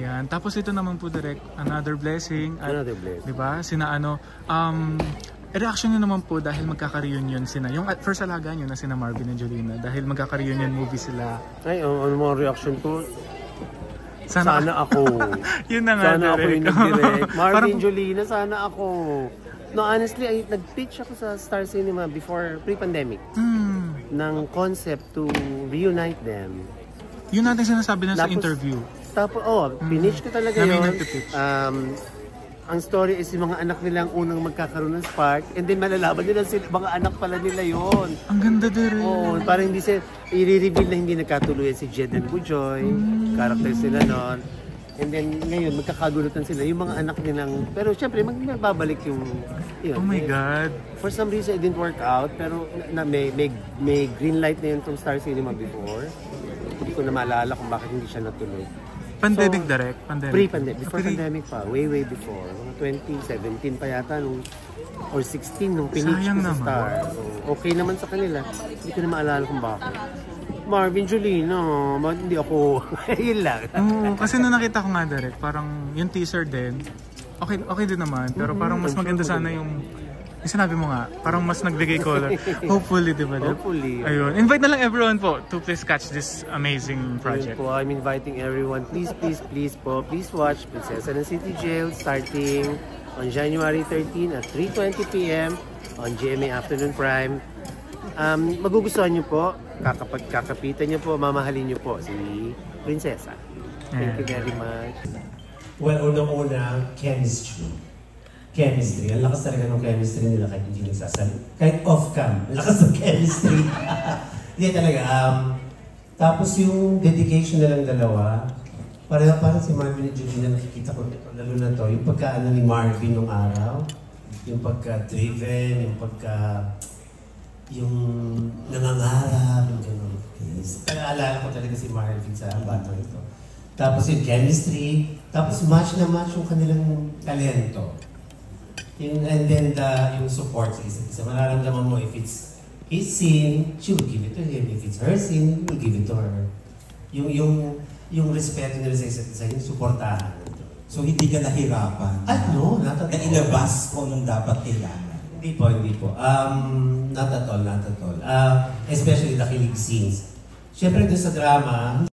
Yan. Tapos ito naman po direct, another blessing. At, Another blessing. diba? Sina ano, reaction nyo naman po dahil magkaka-reunion sila. Yung at first alaga nyo na sina Marvin and Jolina dahil magkaka-reunion movie sila. Ay, ano mga reaction ko? Sana ako. Yun na nga, sana ako yung nag-direct. Marvin, Jolina, sana ako. No, honestly, nag-pitch ako sa Star Cinema before, pre-pandemic. Ng concept to reunite them. Yun natin sinasabi na sa interview. Tapos, pinitch ko talaga yun. Ang story is yung mga anak nila ang unang magkakaroon ng spark and then malalaman nila sila, mga anak pala nila yon. Ang ganda din. Oo, parang hindi sila, i-reveal na hindi nagkatuluyan si Jed and Bujoy, characters sila noon. And then ngayon, magkakagulutan sila, yung mga anak nilang, pero syempre, magbabalik yung, yun. Oh my God. For some reason, it didn't work out, pero may green light na yun from Star Cinema before. Hindi ko na maalala kung bakit hindi siya natuloy. Pandemic direct? Pre-pandemic. Before pandemic pa. Way before. Mga 2017 pa yata or 16 nung pinitch ko sa Star. So, okay naman sa kanila. Hindi ko na maalala kung bakit. Marvin, Jolina, hindi ako. Yun lang. Kasi nung nakita ko nga direct, parang yung teaser din, okay din naman. Pero parang mas maganda sana yung sinabi mo nga, parang mas nagbigay color. Hopefully, di ba? Hopefully. Ayun. Invite na lang everyone po to please catch this amazing project. Po, I'm inviting everyone. Please watch Prinsesa ng City Jail starting on January 13 at 3:20 p.m. on GMA Afternoon Prime. Magugustuhan niyo po, kakapitan niyo po, mamahalin niyo po si Prinsesa. Thank you very much. Well, unang-una, chemistry. Ang lakas talaga ng chemistry nila kahit hindi nagsasabi. Kahit off-cam, ang lakas ng chemistry. Hindi talaga. Tapos yung dedication nilang dalawa, parang si Marvin at Jolina nakikita ko, lalo na to, yung pagkaano ni Marvin nung araw, yung pagka-driven, yung nangangarap, yung gano'n. Naalala ko talaga si Marvin sa batang ito. Tapos yung chemistry, tapos match na match yung kanilang talento. And then yung support sa isa't isa. Mararamdaman mo if it's his scene, she will give it to him. If it's her scene, he will give it to her. Yung respeto nila sa isa't isa, yung supportahan. So hindi ka nahirapan? No, not at all. Na ilabas ko nung dapat kailangan? Hindi po. Not at all. Especially the kilig scenes. Siyempre doon sa drama,